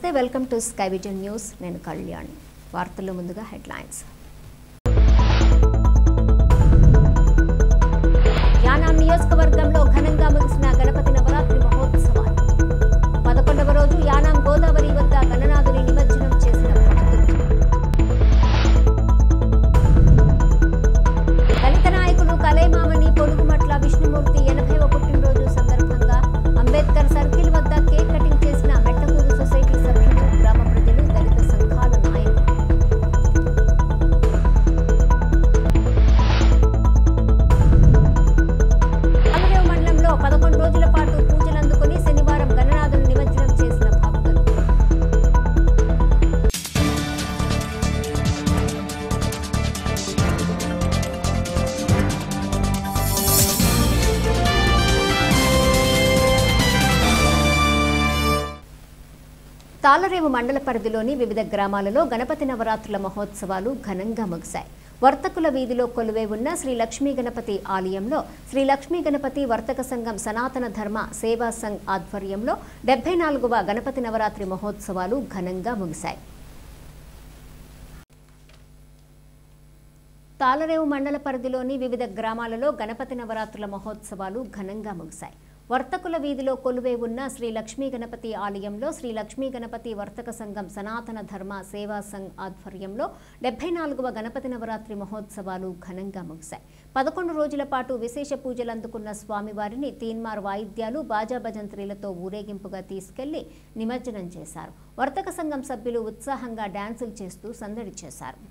నమస్తే welcome to sky vision news నేను కళ్యాణి వార్తల్లో ముందుగా హెడ్లైన్స్ యానాం నియోజకవర్గంలో ఘనంగా ముగిసిన గణపతి నవరాత్రి మహోత్సవాలు 11వ రోజు యానాం గోదావరి వద్ద గణనాథుని నిమజ్జనం చేసిన భక్తులు దళిత నాయకులు కలైమామని పొలుగుమట్ల విష్ణుమూర్తి 80వ పుట్టినరోజు సందర్భంగా అంబేద్కర్ సర్కిల్ వద్ద కేక్ కటింగ్ చేసిన మెట్టకూరు సొసైటీ సభ్యులు గ్రామ ప్రజలు దళిత సంఘాల నాయకులు పాలరేవు మండలంలో 11 రోజుల పాటు పూజలు అందుకుని శనివారం గణనాథుని నిమజ్జనం చేసిన భక్తులు తాళరేవు మండల పరిధిలోని వివిధ గ్రామాలలో గణపతి నవరాత్రుల మహోత్సవాలు ఘనంగా ముగిశాయి. వర్తకుల వీధిలో కొలువై ఉన్న శ్రీ లక్ష్మీ గణపతి ఆలయంలో శ్రీ లక్ష్మీ గణపతి వర్తక సంఘం సనాతన ధర్మ సేవా సంఘ్ ఆధ్వర్యంలో 74వ గణపతి నవరాత్రి మహోత్సవాలు ఘనంగా ముగిశాయి. తాళరేవు మండల పరిధిలోని వివిధ గ్రామాలలో గణపతి నవరాత్రుల మహోత్సవాలు ఘనంగా ముగిశాయి. వర్తకుల వీధిలో కొలువై ఉన్న శ్రీ లక్ష్మీ గణపతి ఆలయంలో శ్రీ లక్ష్మీ గణపతి వర్తక సంఘం సనాతన ధర్మ సేవా సంఘ్ ఆధ్వర్యంలో 74వ గణపతి నవరాత్రి మహోత్సవాలు ఘనంగా ముగిశాయి. 11 రోజుల పాటు విశేష పూజలు అందుకున్న స్వామివారిని తీన్మార్ వాయిద్యాలు బాజా భజంత్రీలతో ఊరేగింపుగా తీసుకెళ్లి నిమజ్జనం చేశారు. వర్తక సంఘం సభ్యులు ఉత్సాహంగా డాన్సులు చేస్తూ సందడి చేశారు.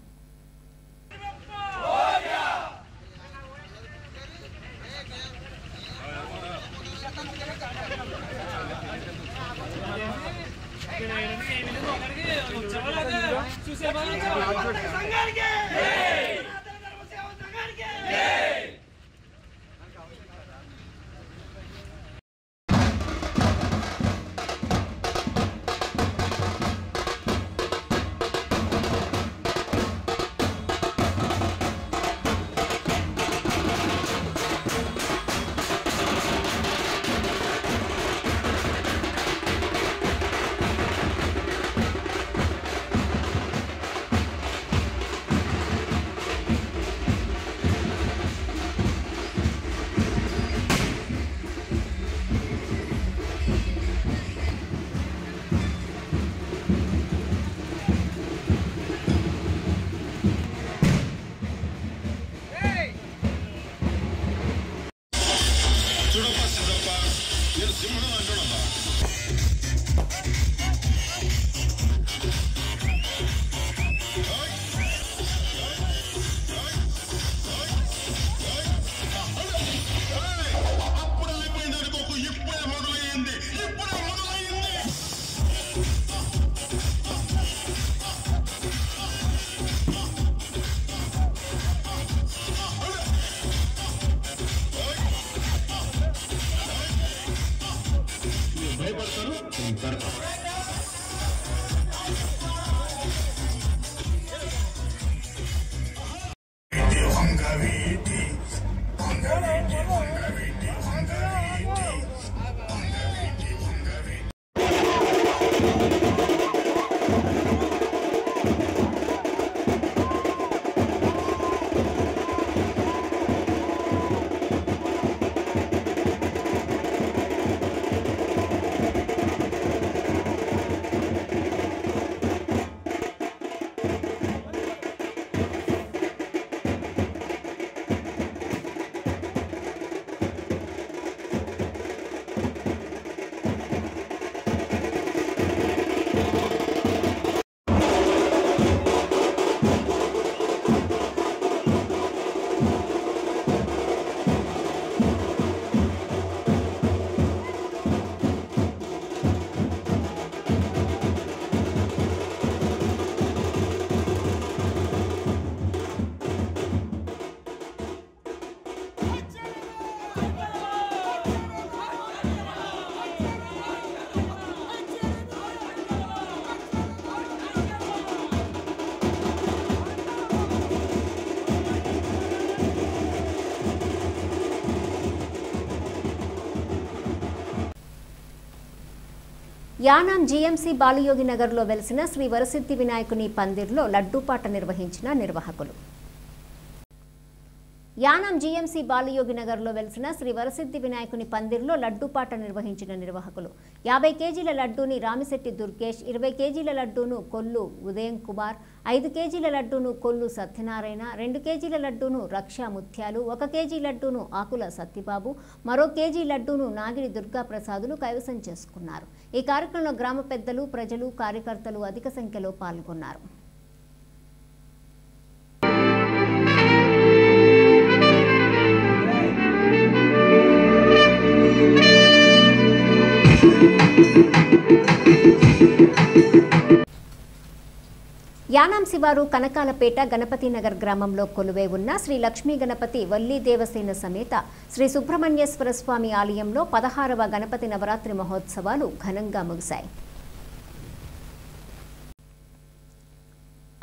యానాం జీఎంసీ బాలయోగి నగర్లో వెలిసిన శ్రీ వరసిద్ధి వినాయకుని పందిర్లో లడ్డూపాట నిర్వహించిన నిర్వాహకులు. యానాం జీఎంసీ బాలయోగి నగర్లో వెలిసిన శ్రీ వరసిద్ధి వినాయకుని పందిర్లో లడ్డూపాట నిర్వహించిన నిర్వాహకులు 50 కేజీల లడ్డూని రామిశెట్టి దుర్గేష్, 20 కేజీల లడ్డూను కొల్లు ఉదయం కుమార్, 5 కేజీల లడ్డూను కొల్లు సత్యనారాయణ, 2 కేజీల లడ్డూను రక్షా ముత్యాలు, 1 కేజీ లడ్డూను ఆకుల సత్యబాబు, మరో కేజీ లడ్డూను నాగిరి దుర్గా ప్రసాదులు కైవసం చేసుకున్నారు. ఈ కార్యక్రమంలో గ్రామ పెద్దలు, ప్రజలు, కార్యకర్తలు అధిక సంఖ్యలో పాల్గొన్నారు. యానాం శివారు కనకాలపేట గణపతి నగర్ గ్రామంలో కొలువై ఉన్న శ్రీ లక్ష్మీ గణపతి వల్లీ దేవసేన సమేత శ్రీ సుబ్రహ్మణ్యేశ్వర స్వామి ఆలయంలో 16వ గణపతి నవరాత్రి మహోత్సవాలు ఘనంగా ముగిశాయి.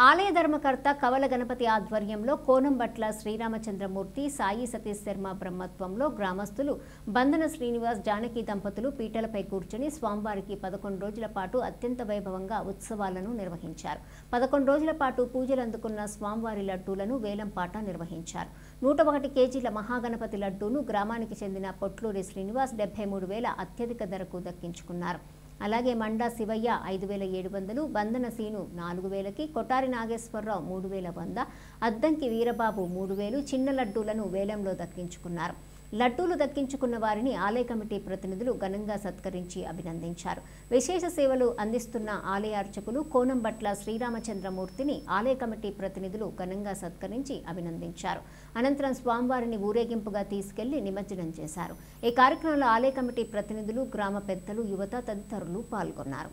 ఆలయ ధర్మకర్త కవల గణపతి ఆధ్వర్యంలో కోనంబట్ల శ్రీరామచంద్రమూర్తి, సాయి సతీష్ శర్మ బ్రహ్మత్వంలో గ్రామస్తులు బంధన శ్రీనివాస్, జానకి దంపతులు పీటలపై కూర్చొని స్వామివారికి 11 రోజుల పాటు అత్యంత వైభవంగా ఉత్సవాలను నిర్వహించారు. 11 రోజుల పాటు పూజలు అందుకున్న స్వామివారి లడ్డూలను వేలంపాట నిర్వహించారు. 101 కేజీల మహాగణపతి లడ్డూను గ్రామానికి చెందిన పొట్లూరి శ్రీనివాస్ 73,000 అత్యధిక ధరకు దక్కించుకున్నారు. అలాగే మండా శివయ్య 5,700, బంధన సీను 4,000కి, కొటారి నాగేశ్వరరావు 3,100, అద్దంకి వీరబాబు 3,000 చిన్న లడ్డూలను వేలంలో దక్కించుకున్నారు. లడ్డూలు దక్కించుకున్న వారిని ఆలయ కమిటీ ప్రతినిధులు ఘనంగా సత్కరించి అభినందించారు. విశేష సేవలు అందిస్తున్న ఆలయ అర్చకులు కోనంబట్ల శ్రీరామచంద్రమూర్తిని ఆలయ కమిటీ ప్రతినిధులు ఘనంగా సత్కరించి అభినందించారు. అనంతరం స్వామివారిని ఊరేగింపుగా తీసుకెళ్లి నిమజ్జనం చేశారు. ఈ కార్యక్రమంలో ఆలయ కమిటీ ప్రతినిధులు, గ్రామ పెద్దలు, యువత తదితరులు పాల్గొన్నారు.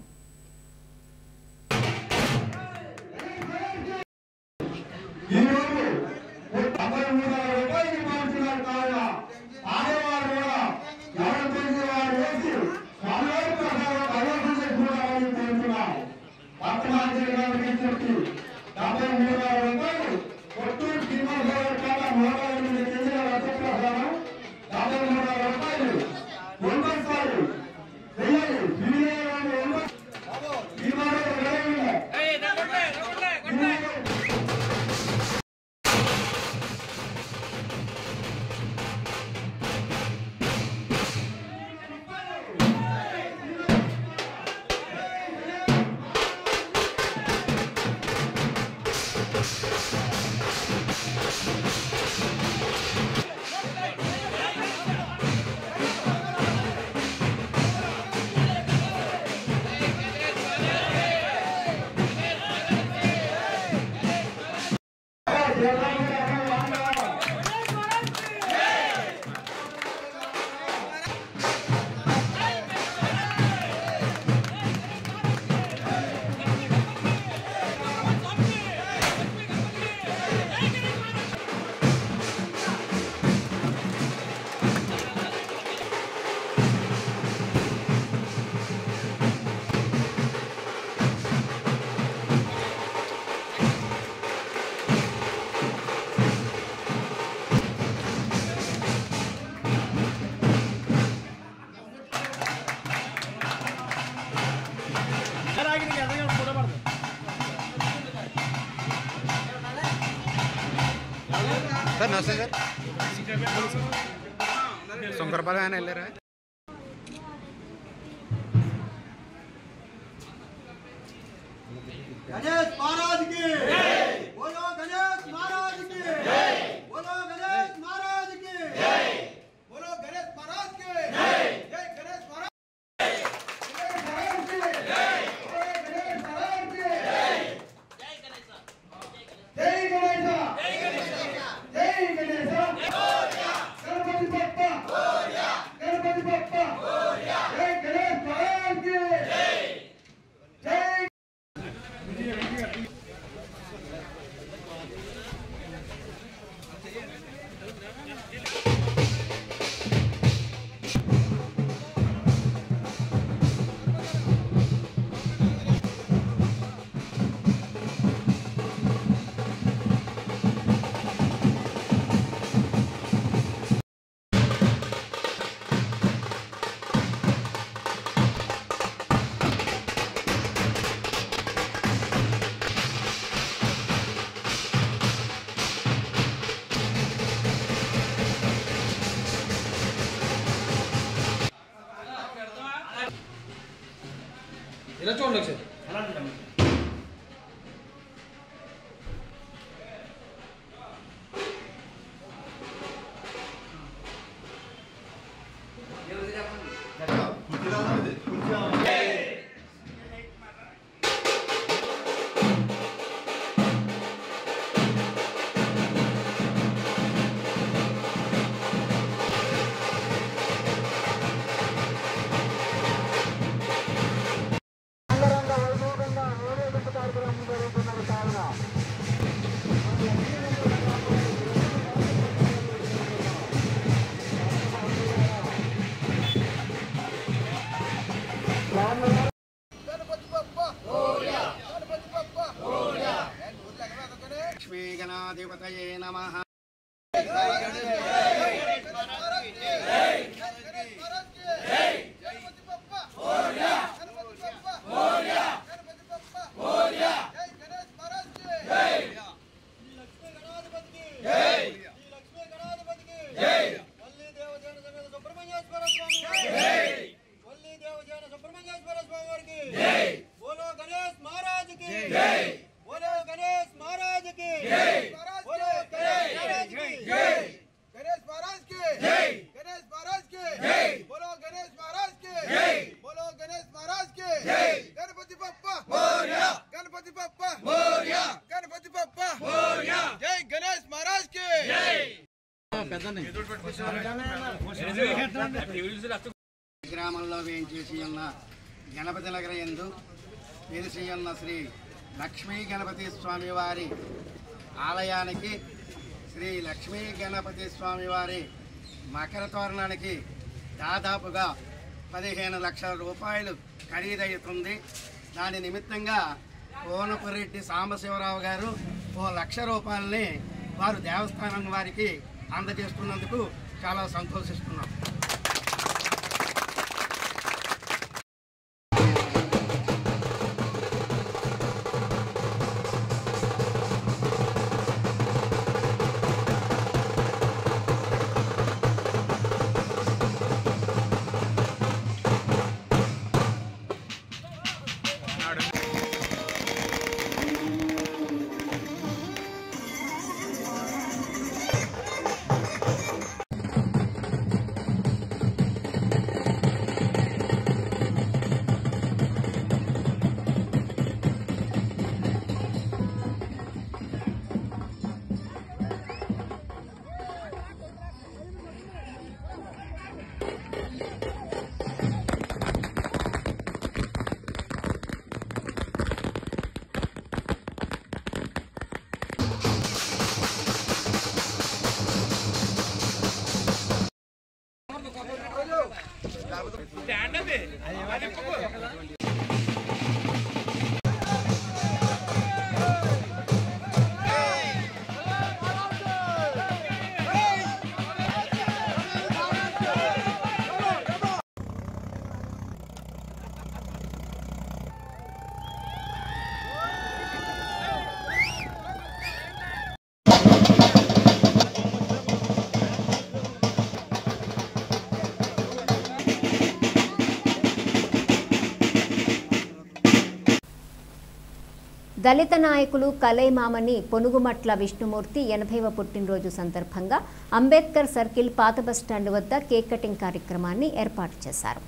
सर नमस्ते सर शंकरपाल ఆయన వెళ్ళారా गणेश महाराज की जय बोलो गणेश महाराज की जय बोलो गणेश महाराज की जय बोलो गणेश महाराज की जय जय गणेश महाराज ఇలా చూడండి ఒకసారి. गणाधिपतये नमः। గ్రామంలో వేయించేసి ఉన్న గణపతి నగర యందు వెలిసి ఉన్న శ్రీ లక్ష్మీ గణపతి స్వామి వారి ఆలయానికి శ్రీ లక్ష్మీ గణపతి స్వామి వారి మకర తోరణానికి దాదాపుగా 15 లక్షల రూపాయలు ఖరీదవుతుంది. దాని నిమిత్తంగా కోనపురెడ్డి సాంబశివరావు గారు 1 లక్ష రూపాయలని వారు దేవస్థానం వారికి అందజేస్తున్నందుకు చాలా సంతోషిస్తున్నాం. దళిత నాయకులు కలైమామని పొనుగుమట్ల విష్ణుమూర్తి 80వ పుట్టినరోజు సందర్భంగా అంబేద్కర్ సర్కిల్ పాత బస్టాండ్ వద్ద కేక్ కటింగ్ కార్యక్రమాన్ని ఏర్పాటు చేశారు.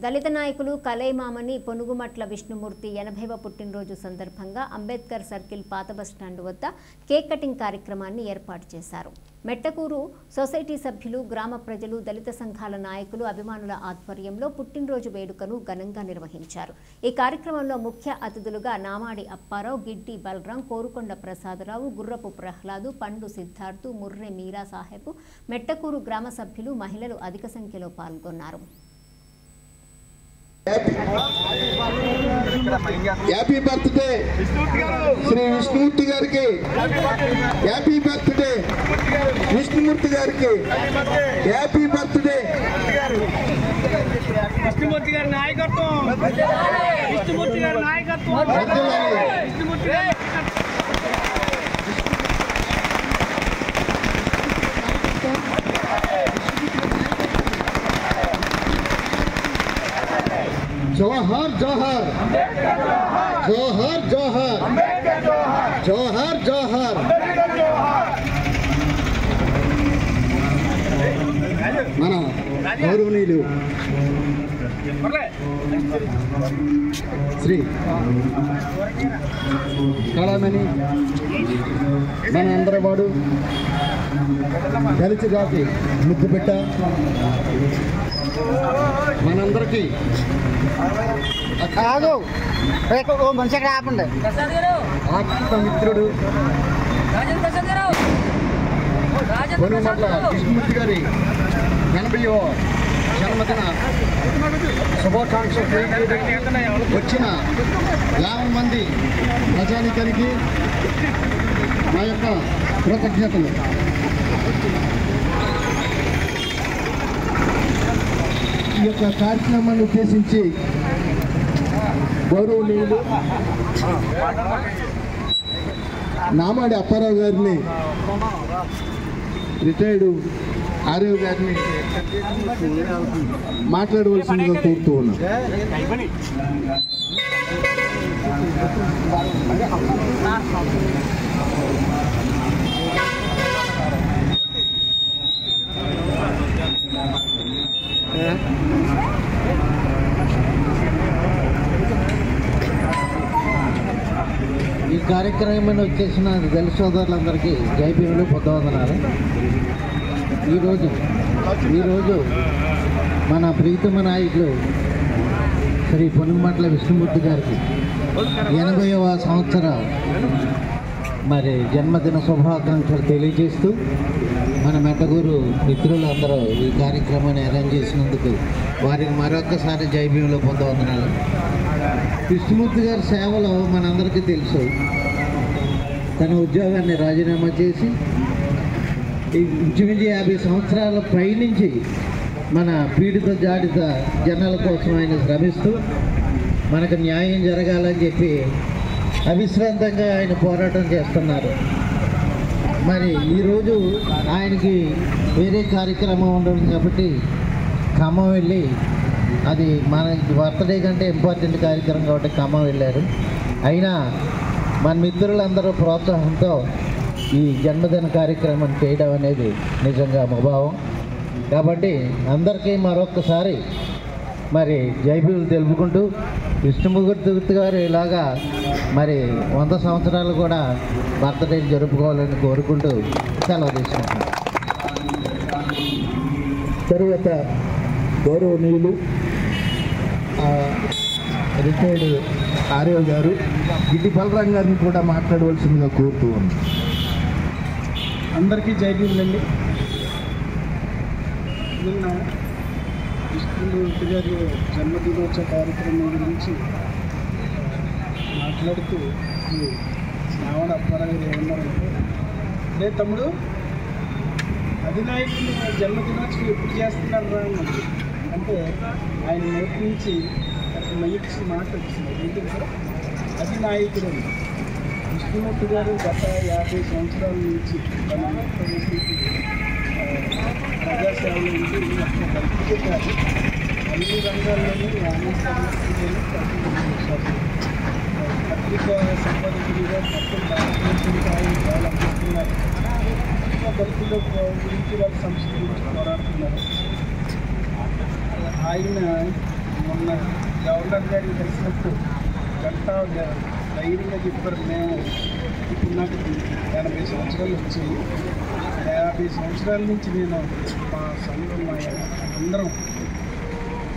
దళిత నాయకులు కలైమామని పొనుగుమట్ల విష్ణుమూర్తి 80వ పుట్టినరోజు సందర్భంగా అంబేద్కర్ సర్కిల్ పాత బస్టాండ్ వద్ద కేక్ కటింగ్ కార్యక్రమాన్ని ఏర్పాటు చేశారు. మెట్టకూరు సొసైటీ సభ్యులు, గ్రామ ప్రజలు, దళిత సంఘాల నాయకులు, అభిమానుల ఆధ్వర్యంలో పుట్టినరోజు వేడుకను ఘనంగా నిర్వహించారు. ఈ కార్యక్రమంలో ముఖ్య అతిథులుగా నామాడి అప్పారావు, గిడ్డి బలరాం, కోరుకొండ ప్రసాదరావు, గుర్రపు ప్రహ్లాదు, పండు సిద్ధార్థు, ముర్రె మీరా సాహెబ్, మెట్టకూరు గ్రామ సభ్యులు, మహిళలు అధిక సంఖ్యలో పాల్గొన్నారు. హ్యాపీ బర్త్డే శ్రీ విష్ణుమూర్తి గారికి, హ్యాపీ బర్త్డే విష్ణుమూర్తి గారికి, హ్యాపీ బర్త్డే విష్ణుమూర్తి గారి నాయకత్వం, విష్ణుమూర్తి గారి నాయకత్వం. జోహార్ జోహార్ జోహార్ జోహార్ జోహార్ జోహార్. మన గౌరవనీయులు శ్రీ కళామణి మన అందరి వాడు దళిత జాతి ముద్దుబిడ్డ మనందరికీ ఆత్మమిత్రుడు పొనుమట్ల విష్ణుమూర్తి గారి 80వ జన్మదిన శుభాకాంక్షలు వచ్చిన 50 మంది ప్రజానికానికి మా యొక్క కృతజ్ఞతలు. ఈ యొక్క కార్యక్రమాన్ని ఉద్దేశించి గౌరవనీయులు నామాడి అప్పారావు గారిని, రిటైర్డ్ ఆర్యవ్ గారిని మాట్లాడవలసిందిగా కోరుతూ ఉన్నాం. ఈ కార్యక్రమాన్ని వచ్చేసిన దళిత సోదరులందరికీ జై భీములు, పొద్దవందనాలు. ఈరోజు మన ప్రీతమ నాయకులు శ్రీ పొనుమట్ల విష్ణుమూర్తి గారికి 80వ సంవత్సర మరి జన్మదిన శుభాకాంక్షలు తెలియజేస్తూ మన మెట్టగూరు మిత్రులందరూ ఈ కార్యక్రమాన్ని అరేంజ్ చేసినందుకు వారికి మరొక్కసారి జై భీములు, పొద్దవందనాలు. విష్ణుమూర్తి గారి సేవలో మనందరికీ తెలుసు. తన ఉద్యోగాన్ని రాజీనామా చేసి ఇంచుమించు 50 సంవత్సరాల పైనుంచి మన పీడిత జాడిత జనాల కోసం ఆయన శ్రమిస్తూ మనకు న్యాయం జరగాలని చెప్పి అవిశ్రాంతంగా ఆయన పోరాటం చేస్తున్నారు. మరి ఈరోజు ఆయనకి వేరే కార్యక్రమం ఉండదు కాబట్టి ఖమ్మం వెళ్ళి, అది మన బర్త్డే కంటే ఇంపార్టెంట్ కార్యక్రమం కాబట్టి ఖమ్మం వెళ్ళారు. అయినా మన మిత్రులందరూ ప్రోత్సాహంతో ఈ జన్మదిన కార్యక్రమం చేయడం అనేది నిజంగా ముభావం. కాబట్టి అందరికీ మరొక్కసారి మరి జైబీలు తెలుపుకుంటూ విష్ణుమూర్తి గారు ఇలాగా మరి 100 సంవత్సరాలు కూడా బర్త్డేలు జరుపుకోవాలని కోరుకుంటూ సెలవు తీసుకుంటాం. తరువాత గౌరవనీయులు రిటైర్డ్ ఆర్యవ్ గారు గిడ్డి బలరాం గారిని కూడా మాట్లాడవలసిందిగా కోరుతూ ఉన్నాం. అందరికీ జై భీములండి. నిన్న విష్ణుమూర్తి గారి జన్మదినోత్సవ కార్యక్రమం గురించి మాట్లాడుతూ నామాడి అప్పారావు గారు ఏమన్నారంటే, రే తమ్ముడు, అధినాయకులు జన్మదినోత్సవం ఎప్పుడు చేస్తున్నారు రా అన్నది. అంటే ఆయన నోటి నుంచి ఒక మంచి మాట వచ్చింది. ఏంటంటే అధినాయకుడు విష్ణుమూర్తి గారు గత 50 సంవత్సరాల నుంచి తన ప్రజాసేవలో ఉండి కల్పించారు. అన్ని రంగాల్లోనూ అన్ని సమస్యలను పత్రికా సంపాదకుడిగా మొత్తం భారతదేశంలో ఆయన చాలా చేస్తున్నారు. దళితుల గురించి వాళ్ళ సంస్థ గురించి పోరాడుతున్నారు. ఆయన మొన్న గవర్నర్ గారిని కలిసినప్పుడు గంటా ధైర్యంగా చెప్పారు, మేము ఇప్పుడు నాకు 80 సంవత్సరాలు వచ్చాయి, 50 సంవత్సరాల నుంచి నేను మా సంఘం అందరం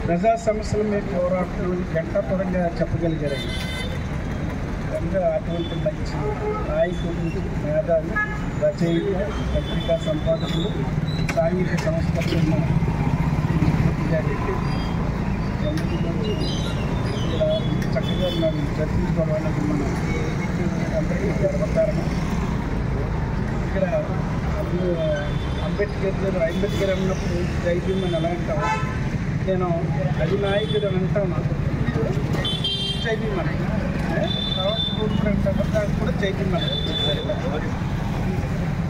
ప్రజా సమస్యల మీద పోరాటం గంటాపరంగా చెప్పగలిగారు. కనుక అటువంటి మంచి నాయకులు, మేధావులు, రచయిత, పత్రికా సంపాదకులు, సాంఘిక సంస్కరణలు ఇలా చక్కగా మనం చర్చించుకోవడానికి మనం అందరికీ గర్వకారణం. ఇక్కడ అంబేద్కర్ అన్నప్పుడు జై భీమ్ అని ఎలా అంటాము, నేను అధినాయకుడు అని అంటాను, జై భీమ్ అని తర్వాత కూడా అంటాను, దానికి కూడా జై భీమ్ అని.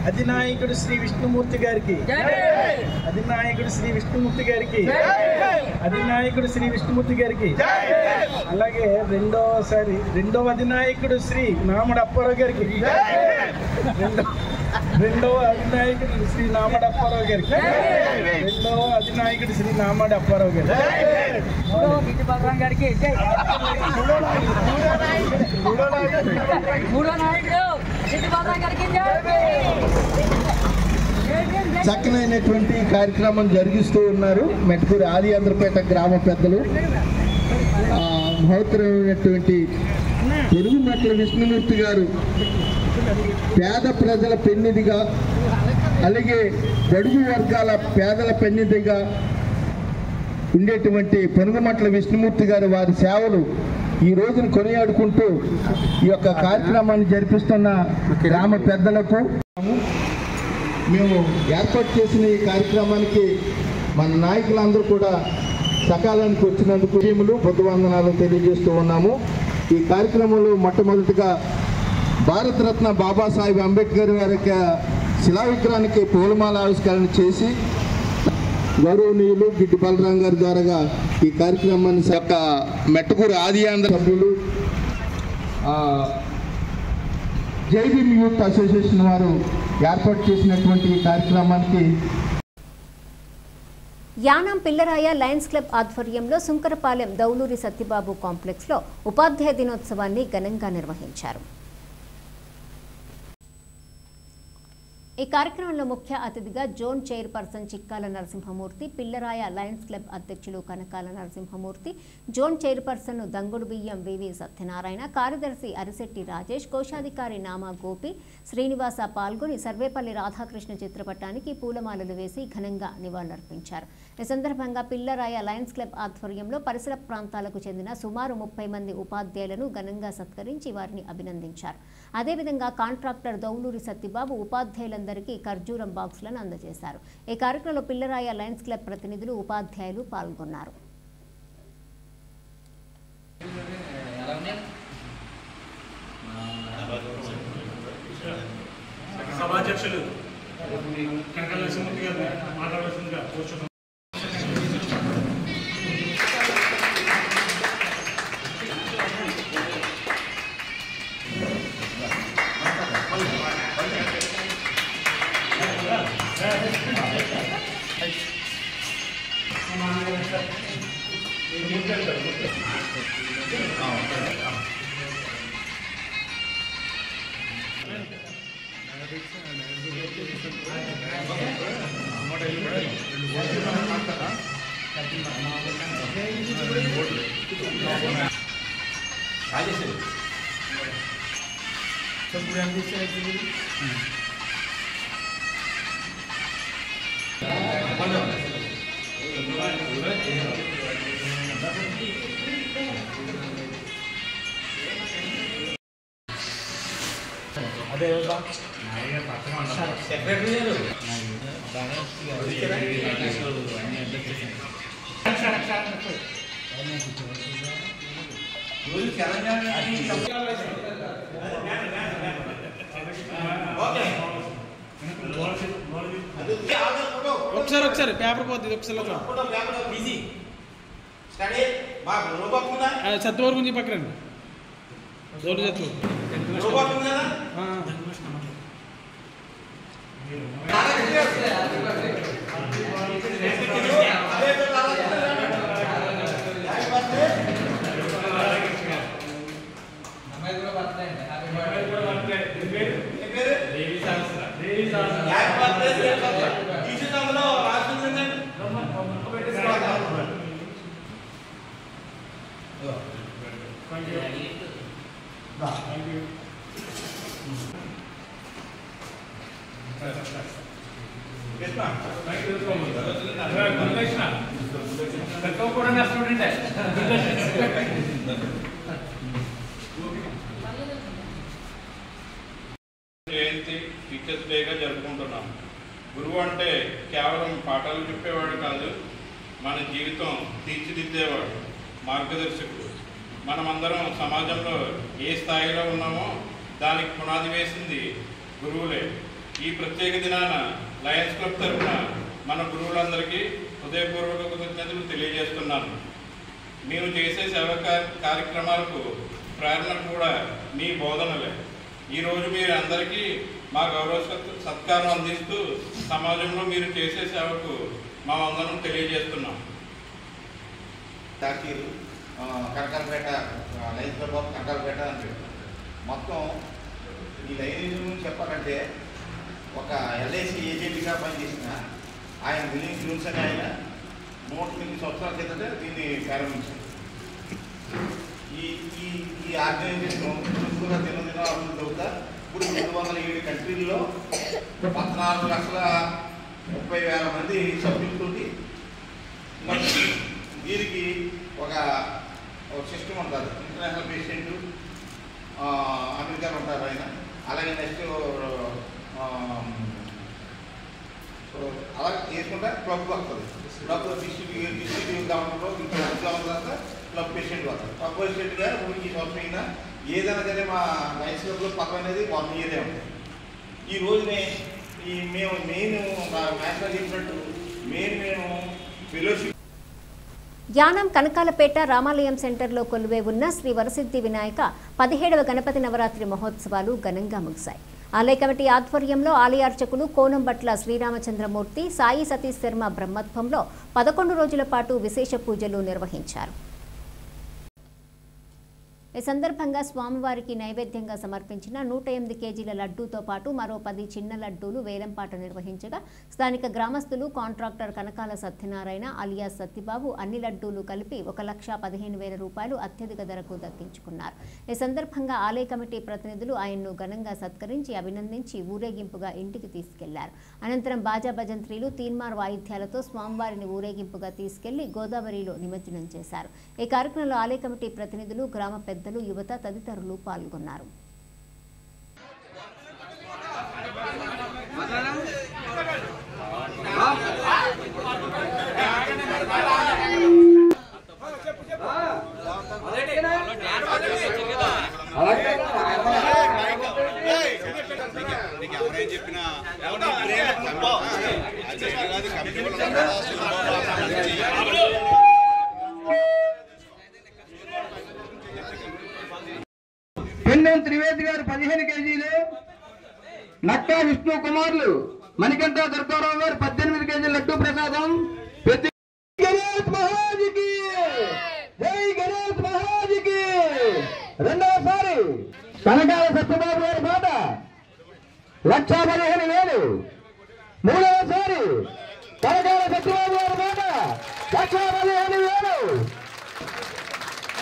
అధినాయకుడు శ్రీ విష్ణుమూర్తి గారికి, అధినాయకుడు శ్రీ విష్ణుమూర్తి గారికి, అధినాయకుడు శ్రీ విష్ణుమూర్తి గారికి. అలాగే రెండవ అధినాయకుడు శ్రీ నామడ అప్పారావు గారికి, రెండవ అధినాయకుడు శ్రీ నామడ అప్పారావు గారికి, రెండవ అధినాయకుడు శ్రీ నామడ అప్పారావు గారికి. చక్కనైనటువంటి కార్యక్రమం జరిగిస్తూ ఉన్నారు మెట్కూరు ఆది ఆంధ్రపేట గ్రామ పెద్దలు. మహోత్తరమైనటువంటి తెలుగు మెట్ల విష్ణుమూర్తి గారు పేద ప్రజల పెన్నిదిగా, అలాగే బడుగు వర్గాల పేదల పెన్నిదిగా ఉండేటువంటి పొనుగుమట్ల విష్ణుమూర్తి గారు వారి సేవలు ఈ రోజును కొనియాడుకుంటూ ఈ యొక్క కార్యక్రమాన్ని జరిపిస్తున్న గ్రామ పెద్దలకు, మేము ఏర్పాటు చేసిన ఈ కార్యక్రమానికి మన నాయకులందరూ కూడా సకాలానికి వచ్చినందుకు పొద్దువందనాలు తెలియజేస్తూ ఉన్నాము. ఈ కార్యక్రమంలో మొట్టమొదటిగా భారతరత్న బాబాసాహెబ్ అంబేద్కర్ వారి యొక్క శిలా విగ్రహానికి పూలమాల ఆవిష్కరణ చేసి గౌరవనీయులు గిడ్డి బలరాం గారి ద్వారా ఈ కార్యక్రమాన్ని యొక్క మెట్టకూరు ఆది ఆంధ్ర సభ్యులు జైభీమ్ యూత్ అసోసియేషన్ వారు ఏర్పాటు చేసినటువంటి ఈ కార్యక్రమానికి యానాం పిల్లరాయ లయన్స్ క్లబ్ ఆధ్వర్యంలో సుంకరపాలెం దౌలూరి సత్యబాబు కాంప్లెక్స్లో ఉపాధ్యాయ దినోత్సవాన్ని ఘనంగా నిర్వహించారు. ఈ కార్యక్రమంలో ముఖ్య అతిథిగా zone chairperson Chikkala Narasimhamurthy, Pillaraya lions club అధ్యక్షులు Kanakala Narasimhamurthy, zone chairperson Dangudu Biyyam VV Satyanarayana, కార్యదర్శి అరిశెట్టి రాజేష్, కోశాధికారి నామా గోపి, శ్రీనివాస పాల్గొని సర్వేపల్లి రాధాకృష్ణ చిత్రపటానికి పూలమాలలు వేసి ఘనంగా నివాళులర్పించారు. ఈ సందర్భంగా పిల్లరాయ లయన్స్ క్లబ్ ఆధ్వర్యంలో పరిసర ప్రాంతాలకు చెందిన సుమారు 30 మంది ఉపాధ్యాయులను ఘనంగా సత్కరించి వారిని అభినందించారు. అదేవిధంగా కాంట్రాక్టర్ దౌలూరి సత్యబాబు ఉపాధ్యాయులందరికీ ఖర్జూరం బాక్సులను అందజేశారు. ఈ కార్యక్రమంలో పిల్లరాయ లయన్స్ క్లబ్ ప్రతినిధులు, ఉపాధ్యాయులు పాల్గొన్నారు. సభాధ్యక్షులు కనకాల నరసింహమూర్తి గారు మాట్లాడాల్సిందిగా కోరుచున్నాం. ఒకసారి పేపర్ పోతుంది ఒకసారి సత్వర్ గురించి పక్కన జయంతి టీచర్స్ డేగా జరుపుకుంటున్నాం. గురువు అంటే కేవలం పాఠాలు చెప్పేవాడు కాదు, మన జీవితం తీర్చిదిద్దేవాడు, మార్గదర్శకుడు. మనమందరం సమాజంలో ఏ స్థాయిలో ఉన్నామో దానికి పునాది వేసింది గురువులే. ఈ ప్రత్యేక దినాన లయన్స్ క్లబ్ తరఫున మన గురువులందరికీ హృదయపూర్వక కృతజ్ఞతలు తెలియజేస్తున్నాను. మేము చేసే సేవా కార్యక్రమాలకు ప్రేరణ కూడా మీ బోధనలే. ఈరోజు మీరు అందరికీ మా గౌరవ సత్కారం అందిస్తూ సమాజంలో మీరు చేసే సేవకు మా వందనం తెలియజేస్తున్నాం. Kanakalapeta lines club of Kanakalapeta అని మొత్తం ఈ లైన్ గురించి చెప్పాలంటే ఒక ఎల్ఐసి ఏజెంట్గా పనిచేసిన ఆయన విలియం జూన్స్ అని ఆయన 108 సంవత్సరాల కిందట దీన్ని ప్రారంభించారు. ఈ ఆర్గనైజేషన్ చూసుకున్న దినదిన అభివృద్ధి అవుతా ఇప్పుడు 307 కంట్రీల్లో 14,30,000 మంది సభ్యులతో దీనికి ఒక సిస్టమ్ ఉంటారు. ఇంటర్నేషనల్ పేషెంట్ అమెరికాలో ఉంటారు ఆయన. అలాగే నెక్స్ట్ అలా చేసుకుంటే క్లబ్ వస్తుంది. క్లబ్ డిస్ట్రిక్ట్ గవర్నమెంట్లో ఇంకా తర్వాత క్లబ్ ప్రెసిడెంట్ వస్తారు. క్లబ్ ప్రెసిడెంట్గా ఈ సంవత్సరం అయినా ఏదైనా సరే మా లయన్స్ క్లబ్లో పక్క అనేది 1 ఇయరే ఉంటుంది. ఈ రోజునే మేము మెయిన్ మ్యాచ్లో చెప్పినట్టు మేము ఫెలోషిప్ యానం కనకాలపేట రామాలయం సెంటర్లో కొలువై ఉన్న శ్రీ వరసిద్ధి వినాయక 17వ గణపతి నవరాత్రి మహోత్సవాలు ఘనంగా ముగిశాయి. ఆలయ కమిటీ ఆధ్వర్యంలో ఆలయ అర్చకులు కోనంబట్ల శ్రీరామచంద్రమూర్తి, సాయి సతీష్ శర్మ బ్రహ్మత్వంలో 11 రోజుల పాటు విశేష పూజలు నిర్వహించారు. ఈ సందర్భంగా స్వామివారికి నైవేద్యంగా సమర్పించిన 108 కేజీల లడ్డూతో పాటు మరో 10 చిన్న లడ్డూలు వేలంపాట నిర్వహించగా స్థానిక గ్రామస్తులు కాంట్రాక్టర్ కనకాల సత్యనారాయణ అలియాస్ సత్యబాబు అన్ని లడ్డూలు కలిపి 1,15,000 రూపాయలు అత్యధిక ధరకు దక్కించుకున్నారు. ఈ సందర్భంగా ఆలయ కమిటీ ప్రతినిధులు ఆయన్ను ఘనంగా సత్కరించి అభినందించి ఊరేగింపుగా ఇంటికి తీసుకెళ్లారు. అనంతరం బాజా భజంత్రీలు, తీన్మార్ వాయిద్యాలతో స్వామివారిని ఊరేగింపుగా తీసుకెళ్లి గోదావరిలో నిమజ్జనం చేశారు. ఈ కార్యక్రమంలో ఆలయ కమిటీ ప్రతినిధులు, గ్రామ పెద్దలు, యువత తదితరులు పాల్గొన్నారు. పెన్నెం త్రివేది గారు 15 కేజీలు, నక్కా విష్ణు కుమార్లు మణికంఠ దుర్గారావు గారు 18 కేజీల లడ్డూ ప్రసాదం. గణేష్ మహారాజుకి జై, గణేష్ మహారాజుకి. రెండవసారి కనకాల సత్యబాబు గారి మాట 1,15,000. మూడవసారి కనకాల సత్యబాబు గారి మాట 1,15,000.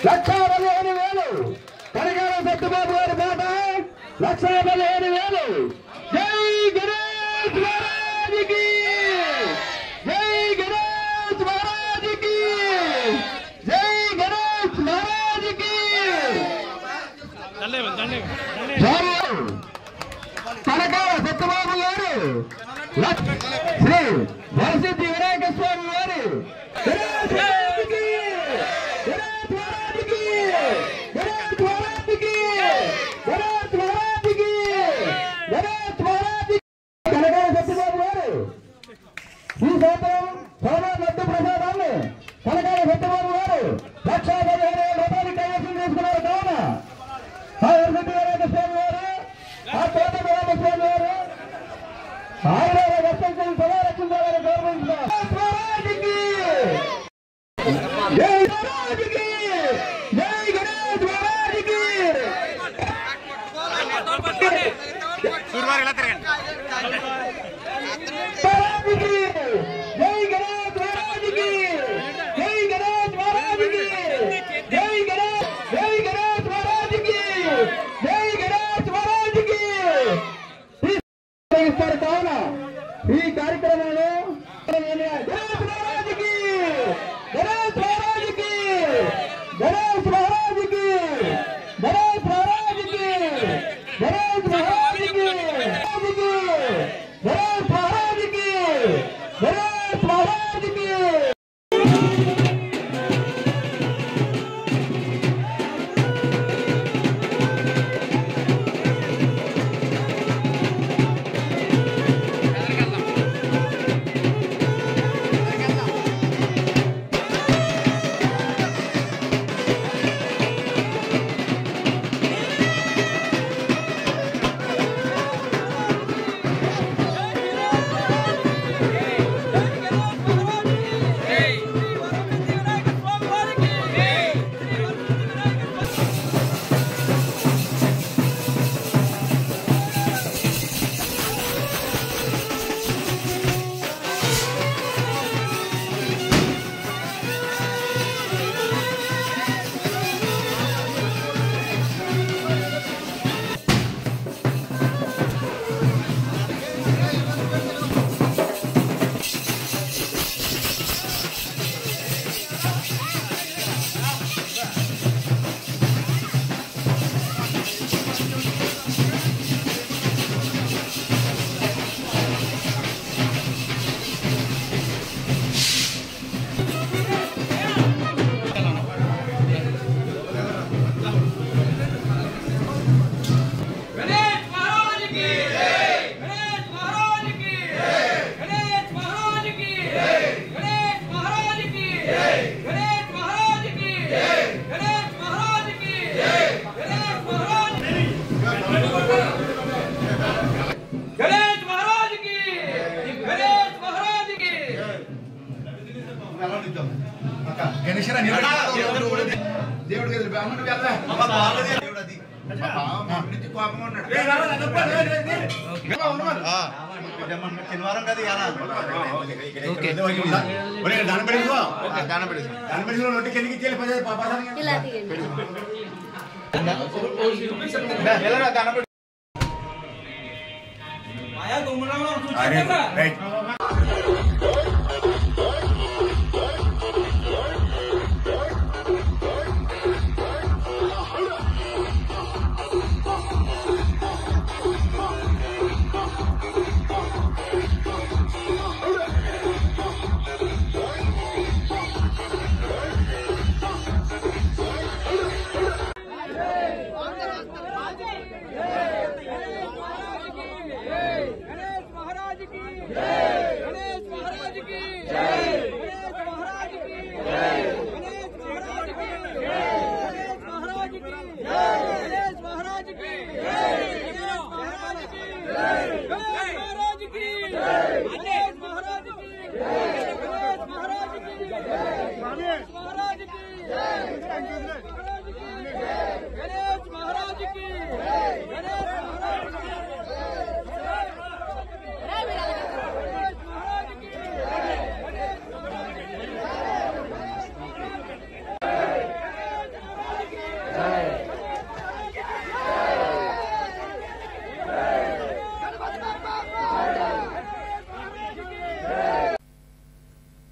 1,15,000 కనకాల సత్యబాబు గారి మాట 1,15,000. జై గణేష్ మహారాజుకి, జై గణేష్ మహారాజుకి, జై గణేష్ మహారాజుకి. కనకాల సత్యబాబు గారు శ్రీ వరసిద్ధి వినాయక స్వామి వారు గణేష్ మహారాజుకి, గణేష్ మహారాజుకి, గణేష్ మహారాజుకి, గణేష్ మహారాజుకి, గణేష్ మహారాజుకి. కనకాల సత్యబాబు గారు ఈ సంవత్సరం సోమవారం లడ్డు ప్రసాదాన్ని కనకాల సత్యబాబు గారు 1,15,000 రూపాయలు కైవసం చేసుకున్నారు. కావున ఆ వరసిద్ధి వినాయక స్వామి వారు, ఆ కోట వినాయక స్వామి వారు ఆయన రక్షించి సమారక్షించాలని గౌరవించారు. జై మహారాజుకి, జై గణేష్ మహారాజుకి. మహారాజుకి జై గణేష్ మహారాజుకి, జై గణేష్ మహారాజుకి, జై గణేష్, జై గణేష్ మహారాజుకి, జై గణేష్ మహారాజుకి. కావున ఈ కార్యక్రమంలో గణేష్ మహారాజుకి, గణేష్ మహారాజుకి, గణేష్ మహారాజుకి, గణేష్ మహారాజుకి, గణేష్ మహారాజుకి, శనివారం కదా దాని నోటికి ఎందుకు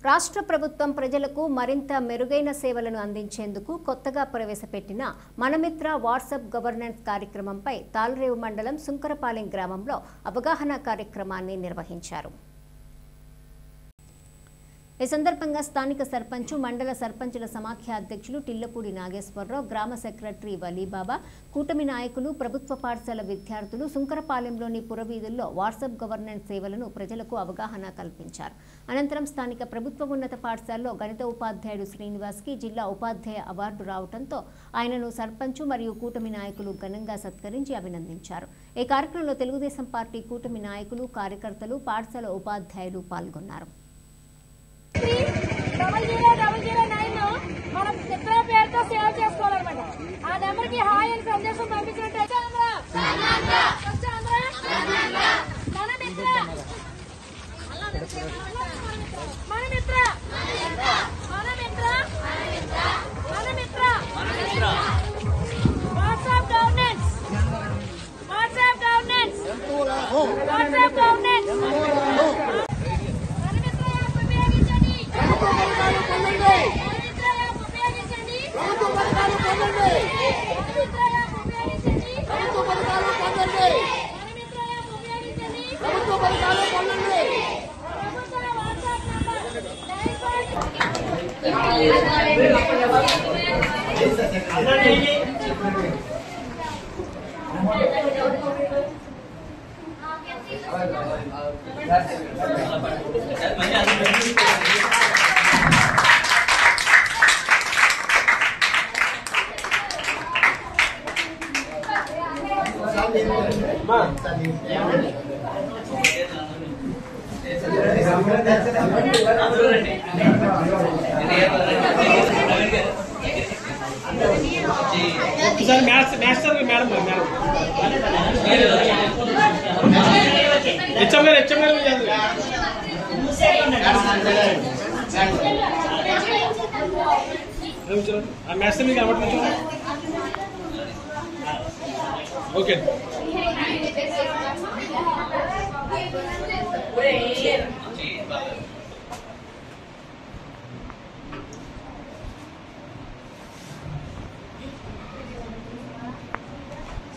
రాష్ట్ర ప్రభుత్వం ప్రజలకు మరింత మెరుగైన సేవలను అందించేందుకు కొత్తగా ప్రవేశపెట్టిన మనమిత్ర వాట్సాప్ గవర్నెన్స్ కార్యక్రమంపై తాళ్రేవు మండలం సుంకరపాలెం గ్రామంలో అవగాహన కార్యక్రమాన్ని నిర్వహించారు. ఈ సందర్భంగా స్థానిక సర్పంచ్, మండల సర్పంచుల సమాఖ్య అధ్యక్షులు టిల్లపూడి నాగేశ్వరరావు, గ్రామ సెక్రటరీ వలీబాబా, కూటమి నాయకులు, ప్రభుత్వ పాఠశాల విద్యార్థులు సుంకరపాలెంలోని పురవీధుల్లో వాట్సాప్ గవర్నెన్స్ సేవలను ప్రజలకు అవగాహన కల్పించారు. అనంతరం స్థానిక ప్రభుత్వ ఉన్నత పాఠశాలలో గణిత ఉపాధ్యాయుడు శ్రీనివాస్కి జిల్లా ఉపాధ్యాయ అవార్డు రావడంతో ఆయనను సర్పంచ్ మరియు కూటమి నాయకులు ఘనంగా సత్కరించి అభినందించారు. ఈ కార్యక్రమంలో తెలుగుదేశం పార్టీ కూటమి నాయకులు, కార్యకర్తలు, పాఠశాల ఉపాధ్యాయులు పాల్గొన్నారు. 0009 మనం చిత్ర పేరుతో సేవ్ చేసుకోవాలన్నమాట. ఆ నెంబర్ కి హాయ్ అని సందేశం పంపించినట్టు WhatsApp governance okay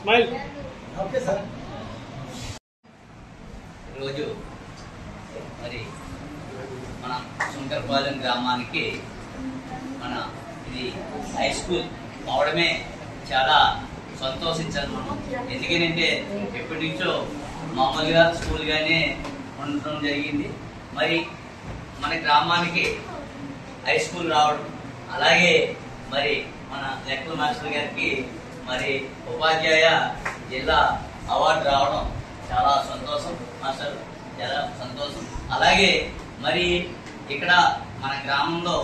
smile. Okay sir. రోజు మరి మన సుంకరపాలెం గ్రామానికి మన ఇది హై స్కూల్ అవడమే చాలా సంతోషించాలి మనం. ఎందుకంటే ఎప్పటి నుంచో మామూలుగా స్కూల్గానే ఉండటం జరిగింది. మరి మన గ్రామానికి హై స్కూల్ రావడం, అలాగే మరి మన లెక్కల మాస్టర్ గారికి మరి ఉపాధ్యాయ జిల్లా అవార్డు రావడం చాలా సంతోషం మాస్టర్, చాలా సంతోషం. అలాగే మరి ఇక్కడ మన గ్రామంలో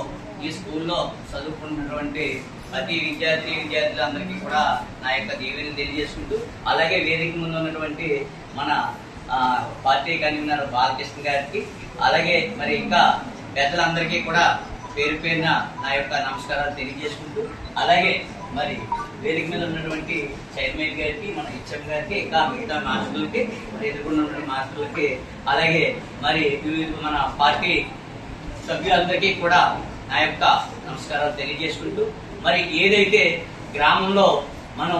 ఈ స్కూల్లో చదువుకుంటున్నటువంటి ప్రతి విద్యార్థులందరికీ కూడా నా యొక్క దీవెనలు తెలియజేసుకుంటూ, అలాగే వేదిక ముందు ఉన్నటువంటి మన పార్టీ కన్వీనర్ బాలకృష్ణ గారికి, అలాగే మరి ఇంకా పెద్దలందరికీ కూడా పేరు పేరున నా యొక్క నమస్కారాలు తెలియజేసుకుంటూ, అలాగే మరి వేదిక మీద ఉన్నటువంటి చైర్మన్ గారికి, మన హెచ్ఎం గారికి, ఇంకా మిగతా మాస్టర్లకి, మరి ఎదుర్కొన్న మాస్టర్లకి, అలాగే మరి మన పార్టీ సభ్యులందరికీ కూడా నా యొక్క నమస్కారాలు తెలియజేసుకుంటూ, మరి ఏదైతే గ్రామంలో మనం